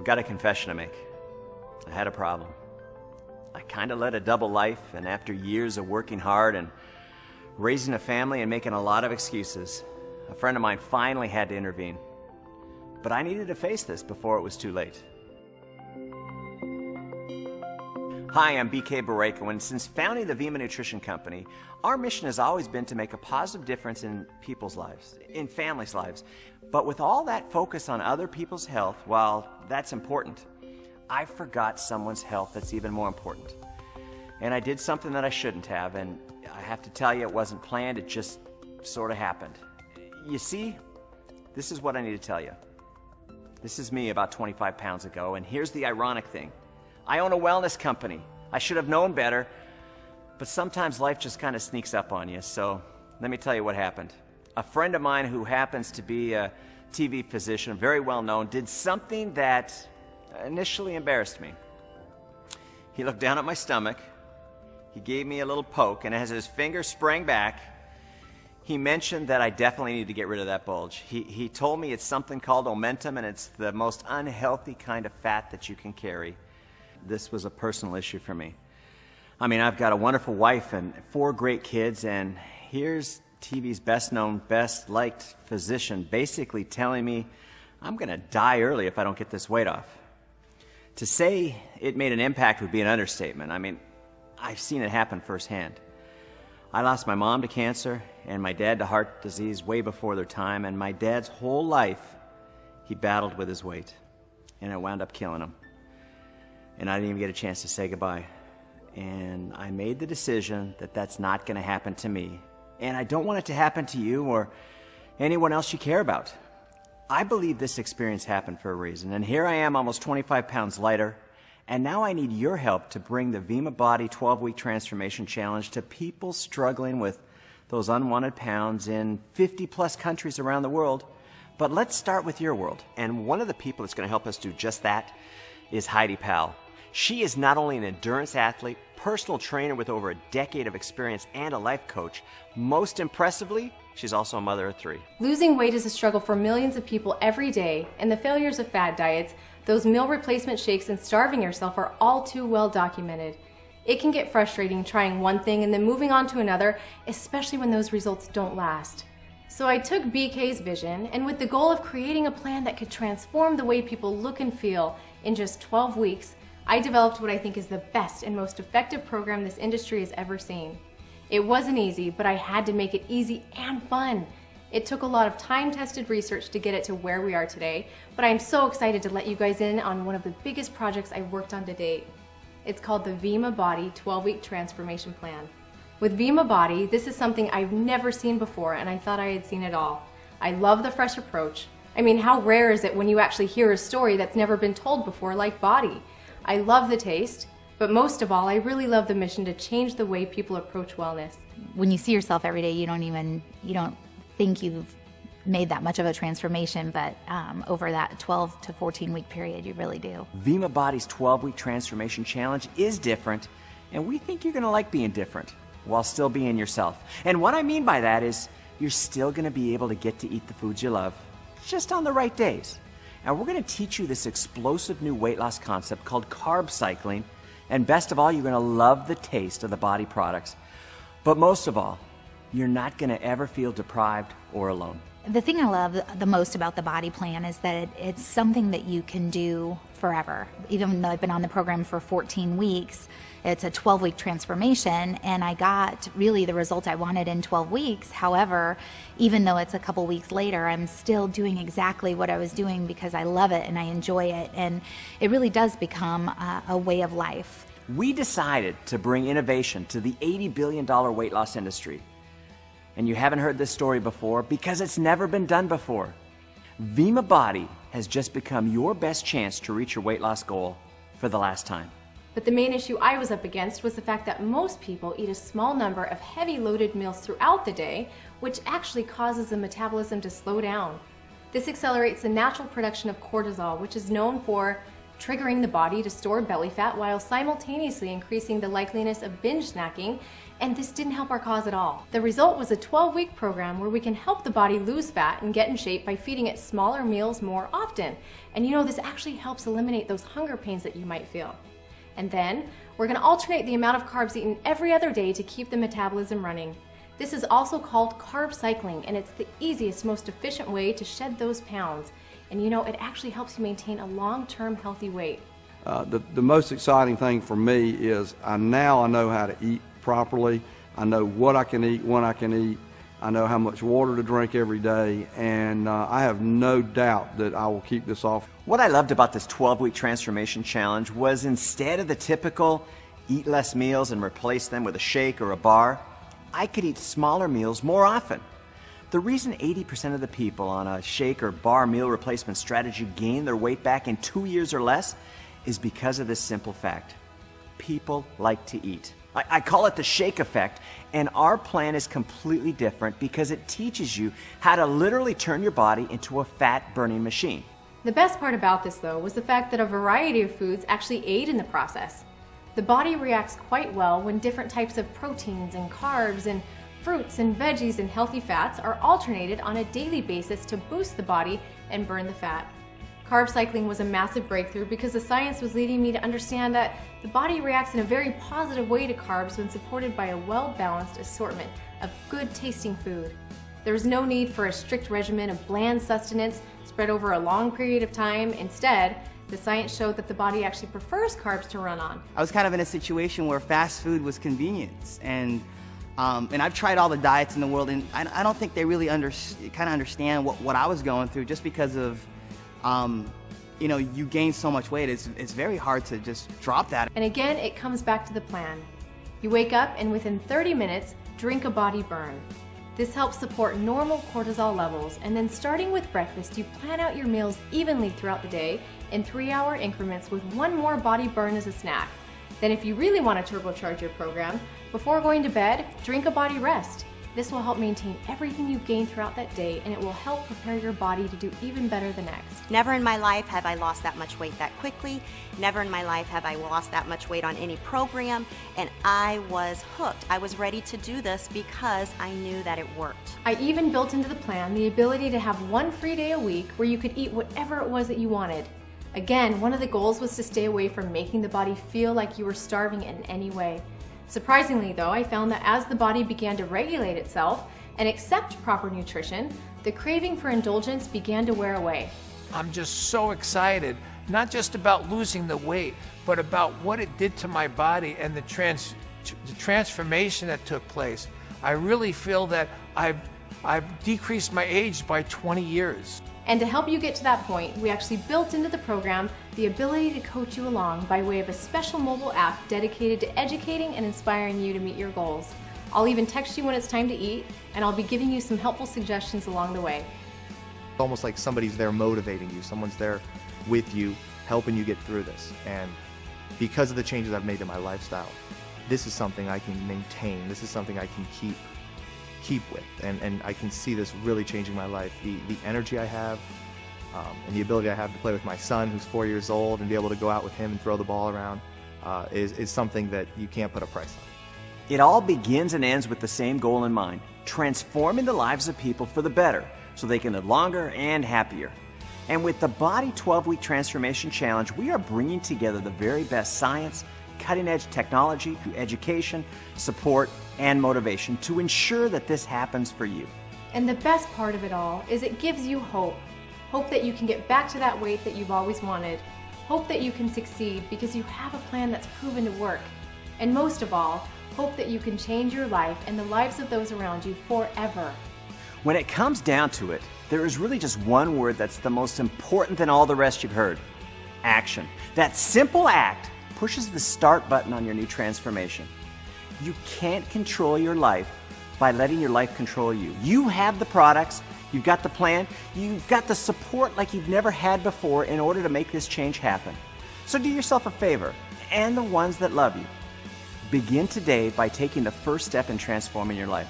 I've got a confession to make. I had a problem. I kind of led a double life, and after years of working hard and raising a family and making a lot of excuses, a friend of mine finally had to intervene. But I needed to face this before it was too late. Hi, I'm BK Barreco, and since founding the Vima Nutrition Company, our mission has always been to make a positive difference in people's lives, in families' lives. But with all that focus on other people's health, while that's important, I forgot someone's health that's even more important. And I did something that I shouldn't have, and I have to tell you, it wasn't planned, it just sort of happened. You see, this is what I need to tell you. This is me about 25 pounds ago, and here's the ironic thing. I own a wellness company. I should have known better, but sometimes life just kind of sneaks up on you, so let me tell you what happened. A friend of mine who happens to be a TV physician, very well known, did something that initially embarrassed me. He looked down at my stomach, he gave me a little poke, and as his finger sprang back, he mentioned that I definitely need to get rid of that bulge. He told me it's something called omentum, and it's the most unhealthy kind of fat that you can carry. This was a personal issue for me. I mean, I've got a wonderful wife and 4 great kids, and here's TV's best-known, best-liked physician basically telling me I'm going to die early if I don't get this weight off. To say it made an impact would be an understatement. I mean, I've seen it happen firsthand. I lost my mom to cancer and my dad to heart disease way before their time, and my dad's whole life he battled with his weight, and it wound up killing him. And I didn't even get a chance to say goodbye. And I made the decision that that's not going to happen to me. And I don't want it to happen to you or anyone else you care about. I believe this experience happened for a reason. And here I am, almost 25 pounds lighter. And now I need your help to bring the Vima Body 12-Week Transformation Challenge to people struggling with those unwanted pounds in 50-plus countries around the world. But let's start with your world. And one of the people that's going to help us do just that is Heidi Powell. She is not only an endurance athlete, personal trainer with over a decade of experience, and a life coach. Most impressively, she's also a mother of 3. Losing weight is a struggle for millions of people every day, and the failures of fad diets, those meal replacement shakes, and starving yourself are all too well documented. It can get frustrating trying one thing and then moving on to another, especially when those results don't last. So I took BK's vision, and with the goal of creating a plan that could transform the way people look and feel in just 12 weeks, I developed what I think is the best and most effective program this industry has ever seen. It wasn't easy, but I had to make it easy and fun. It took a lot of time-tested research to get it to where we are today, but I'm so excited to let you guys in on one of the biggest projects I've worked on to date. It's called the Vima Body 12-Week Transformation Plan. With Vima Body, this is something I've never seen before, and I thought I had seen it all. I love the fresh approach. I mean, how rare is it when you actually hear a story that's never been told before, like Body? I love the taste, but most of all, I really love the mission to change the way people approach wellness. When you see yourself every day, you don't think you've made that much of a transformation, but over that 12 to 14 week period, you really do. Vima Body's 12-Week Transformation Challenge is different, and we think you're going to like being different while still being yourself. And what I mean by that is you're still going to be able to get to eat the foods you love, just on the right days. And we're going to teach you this explosive new weight loss concept called carb cycling. And best of all, you're going to love the taste of the Body products. But most of all, you're not going to ever feel deprived or alone. The thing I love the most about the Body plan is that it's something that you can do forever. Even though I've been on the program for 14 weeks, it's a 12-week transformation, and I got really the result I wanted in 12 weeks. However, even though it's a couple weeks later, I'm still doing exactly what I was doing because I love it and I enjoy it, and it really does become a way of life. We decided to bring innovation to the $80 billion weight loss industry. And you haven't heard this story before because it's never been done before. Vima Body has just become your best chance to reach your weight loss goal for the last time. But the main issue I was up against was the fact that most people eat a small number of heavy loaded meals throughout the day, which actually causes the metabolism to slow down. This accelerates the natural production of cortisol, which is known for triggering the body to store belly fat while simultaneously increasing the likeliness of binge snacking, and this didn't help our cause at all. The result was a 12-week program where we can help the body lose fat and get in shape by feeding it smaller meals more often. And you know, this actually helps eliminate those hunger pains that you might feel. And then, we're going to alternate the amount of carbs eaten every other day to keep the metabolism running. This is also called carb cycling, and it's the easiest, most efficient way to shed those pounds. And you know, it actually helps you maintain a long-term healthy weight. The most exciting thing for me is now I know how to eat properly. I know what I can eat, when I can eat. I know how much water to drink every day, and I have no doubt that I will keep this off. What I loved about this 12-week transformation challenge was instead of the typical eat less meals and replace them with a shake or a bar, I could eat smaller meals more often. The reason 80% of the people on a shake or bar meal replacement strategy gain their weight back in 2 years or less is because of this simple fact. People like to eat. I call it the shake effect, and our plan is completely different because it teaches you how to literally turn your body into a fat-burning machine. The best part about this, though, was the fact that a variety of foods actually aid in the process. The body reacts quite well when different types of proteins and carbs and fruits and veggies and healthy fats are alternated on a daily basis to boost the body and burn the fat. Carb cycling was a massive breakthrough because the science was leading me to understand that the body reacts in a very positive way to carbs when supported by a well-balanced assortment of good-tasting food. There was no need for a strict regimen of bland sustenance spread over a long period of time. Instead, the science showed that the body actually prefers carbs to run on. I was kind of in a situation where fast food was convenience, and I've tried all the diets in the world, and I don't think they really understand what I was going through, just because of you know, you gain so much weight. It's very hard to just drop that. And again, it comes back to the plan. You wake up and within 30 minutes, drink a body burn. This helps support normal cortisol levels, and then starting with breakfast, you plan out your meals evenly throughout the day in 3-hour increments with one more body burn as a snack. Then if you really want to turbocharge your program, before going to bed, drink a body rest. This will help maintain everything you gain throughout that day, and it will help prepare your body to do even better the next. Never in my life have I lost that much weight that quickly. Never in my life have I lost that much weight on any program, and I was hooked. I was ready to do this because I knew that it worked. I even built into the plan the ability to have one free day a week where you could eat whatever it was that you wanted. Again, one of the goals was to stay away from making the body feel like you were starving in any way. Surprisingly though, I found that as the body began to regulate itself and accept proper nutrition, the craving for indulgence began to wear away. I'm just so excited, not just about losing the weight, but about what it did to my body and the transformation that took place. I really feel that I've decreased my age by 20 years. And to help you get to that point, we actually built into the program the ability to coach you along by way of a special mobile app dedicated to educating and inspiring you to meet your goals. I'll even text you when it's time to eat, and I'll be giving you some helpful suggestions along the way. It's almost like somebody's there motivating you, someone's there with you, helping you get through this. And because of the changes I've made to my lifestyle, this is something I can maintain, this is something I can keep with, and I can see this really changing my life. The energy I have, and the ability I have to play with my son, who's 4 years old, and be able to go out with him and throw the ball around is something that you can't put a price on. It all begins and ends with the same goal in mind: transforming the lives of people for the better so they can live longer and happier. And with the Body 12-Week Transformation Challenge, we are bringing together the very best science, cutting-edge technology, education, support, and motivation to ensure that this happens for you. And the best part of it all is it gives you hope. Hope that you can get back to that weight that you've always wanted. Hope that you can succeed because you have a plan that's proven to work. And most of all, hope that you can change your life and the lives of those around you forever. When it comes down to it, there is really just one word that's the most important than all the rest you've heard: action. That simple act pushes the start button on your new transformation. You can't control your life by letting your life control you. You have the products, you've got the plan, you've got the support like you've never had before in order to make this change happen. So do yourself a favor, and the ones that love you. Begin today by taking the first step in transforming your life.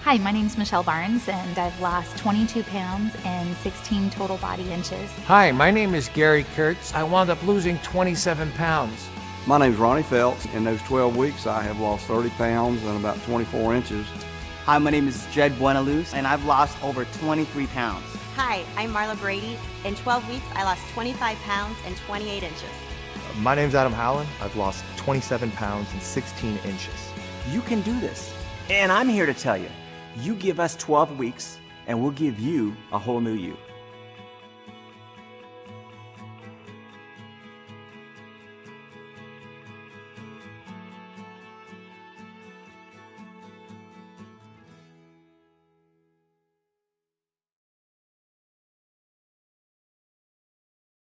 Hi, my name's Michelle Barnes, and I've lost 22 pounds and 16 total body inches. Hi, my name is Gary Kurtz. I wound up losing 27 pounds. My name's Ronnie Phelps. In those 12 weeks, I have lost 30 pounds and about 24 inches. Hi, my name is Jed Buenaluz, and I've lost over 23 pounds. Hi, I'm Marla Brady. In 12 weeks, I lost 25 pounds and 28 inches. My name's Adam Howland. I've lost 27 pounds and 16 inches. You can do this. And I'm here to tell you, you give us 12 weeks and we'll give you a whole new you.